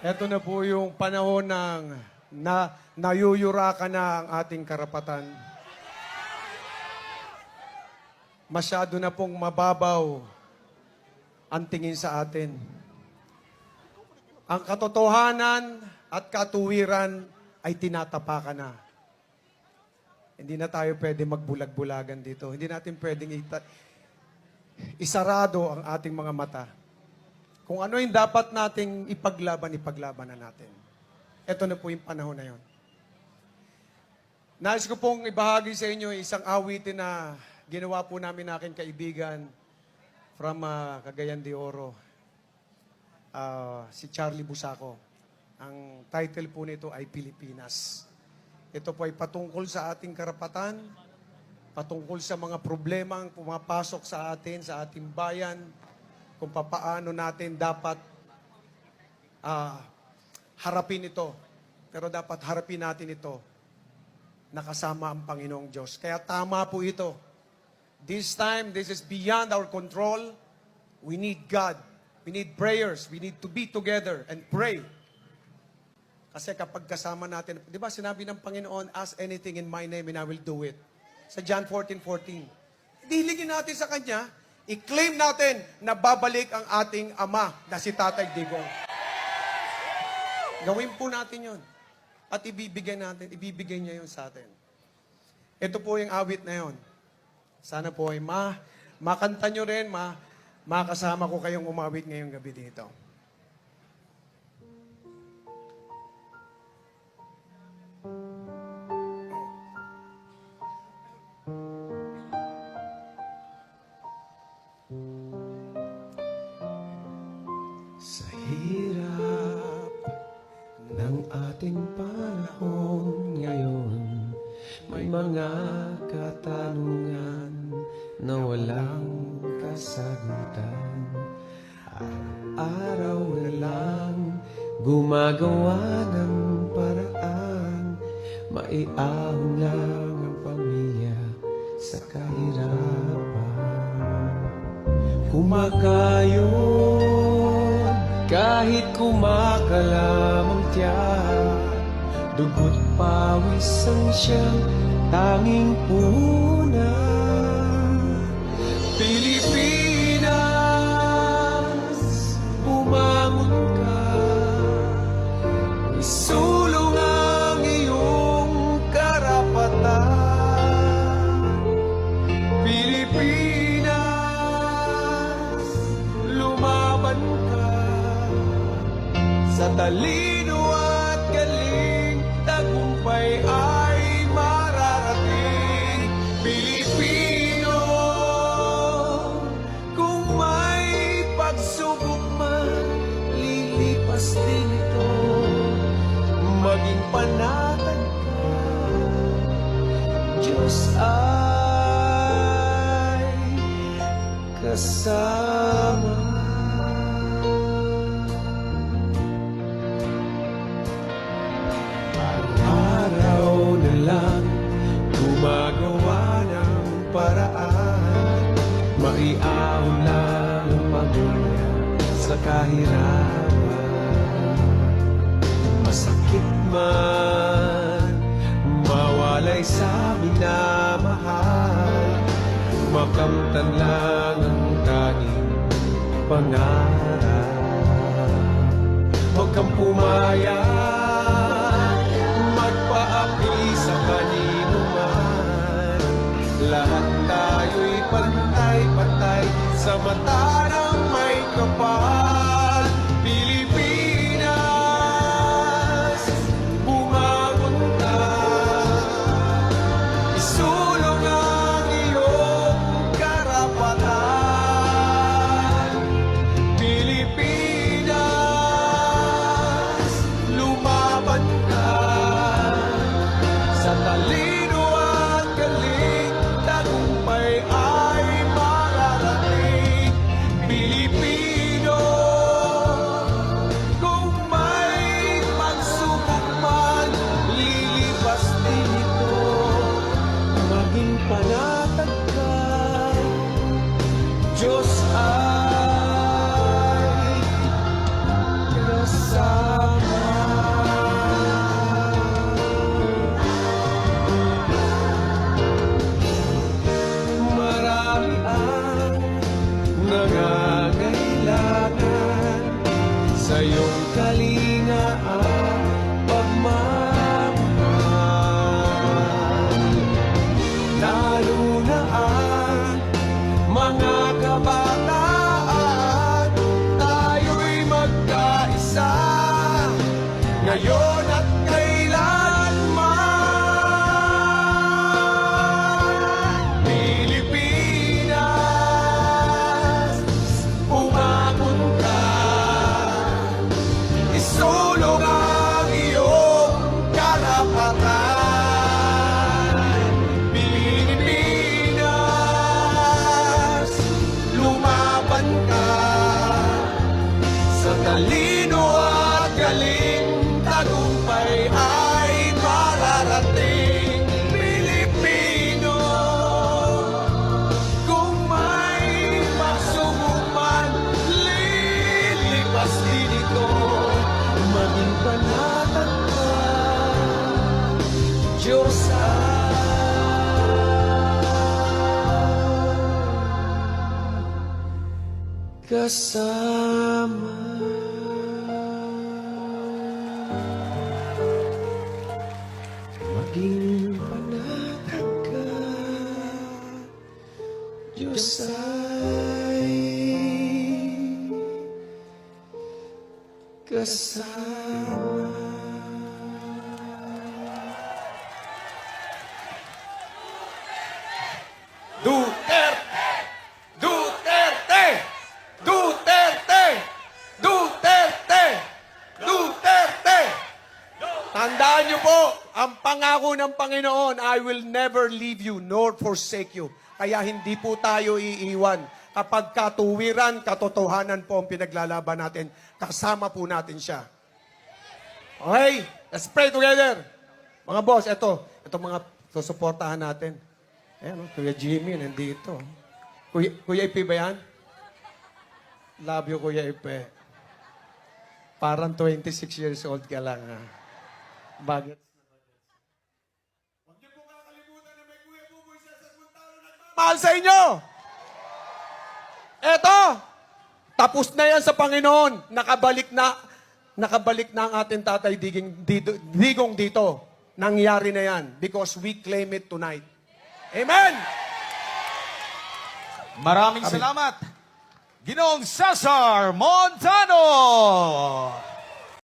Ito na po yung panahon ng nayuyurakan na ang ating karapatan. Masyado na pong mababaw ang tingin sa atin. Ang katotohanan at katuwiran ay tinatapakan na. Hindi na tayo pwede magbulag-bulagan dito. Hindi natin pwedeng isarado ang ating mga mata. Kung ano yung dapat nating ipaglaban na natin. Ito na po yung panahon na yon. Nais ko pong ibahagi sa inyo isang awitin na ginawa po namin aking kaibigan from Cagayan de Oro, si Charlie Busaco. Ang title po nito ay Pilipinas. Ito po ay patungkol sa ating karapatan, patungkol sa mga problema ang pumapasok sa atin, sa ating bayan, kung papaano natin dapat harapin ito. Pero dapat harapin natin ito nakasama ang Panginoong Diyos. Kaya tama po ito. This time, this is beyond our control. We need God. We need prayers. We need to be together and pray. Kasi kapag kasama natin, di ba sinabi ng Panginoon, ask anything in my name and I will do it. Sa John 14:14. Diligin natin sa Kanya, i-claim natin na babalik ang ating Ama na si Tatay Digong. Gawin po natin yun. At ibibigay niya yun sa atin. Ito po yung awit na yun. Sana po ay makanta nyo rin, makasama ko kayong umawit ngayong gabi dito. Sa hirap ng ating panahon ngayon, may mga katanungan na walang kasagutan. Araw na lang gumagawa ng paraan, maiahon lang ang pamilya sa kahirapan. Kumakayon kahit kumakalamang tiyan, dugo't pawis ang siyang tanging punan. Pilipinas, bumangon ka, isulong ang iyong karapatan. Pilipinas, lumaban ka, sa talino at galing, tagumpay ay mararating. Pilipino, kung may pagsubok man, lilipas din ito. Maging panatag ka, Diyos ay kasama. Araw na lang gumagawa ng paraan, maiahon lang ang pamilya sa kahirapan. Masakit man mawalay sa minamahal, makamtan lang ang tanging pangarap. Huwag kang pumayag, sa kanino man, lahat tayo'y pantay-pantay sa mata ng may kapal. Pilipinas, bumangon ka, isulong ang iyong karapatan. Pilipinas, lumaban ka, sa talino at galing, tagumpay ay mararating. Pilipino, iyong kalinga at pagmamahal. Lalo na ang mga kabataan, tayo'y magkaisa ngayon at kailanman. Pilipinas, umabot ka, isulong ang iyong karapatan. Pilipinas, lumaban ka, sa talino at galing, tagumpay ay mararating. Pilipino, kung may pagsubok man, lilipas din ito. Maging panatag ka, Diyos ay kasama. Maging panatag ka, Diyos ay kasama. Duterte! Duterte! Duterte! Duterte! Duterte! Tandaan niyo po, ang pangako ng Panginoon, I will never leave you nor forsake you. Kaya hindi po tayo iiwan. Kapag katuwiran, katotohanan po ang pinaglalaban natin, kasama po natin siya. Okay, let's pray together. Mga boss, ito mga susuportahan natin. Ayan, Kuya Jimmy, nandito. Kuya Ipe ba yan? Love you, Kuya Ipe. Parang 26 years old ka lang, ha? Bagets. Huwag niyo po kakalimutan na may Kuya Buboy sa Saguntalo nagmamahal sa inyo! Eto! Tapos na yan sa Panginoon. Nakabalik na ang ating tatay Digong dito. Nangyari na yan because we claim it tonight. Amen! Maraming salamat, Ginoong Cesar Montano!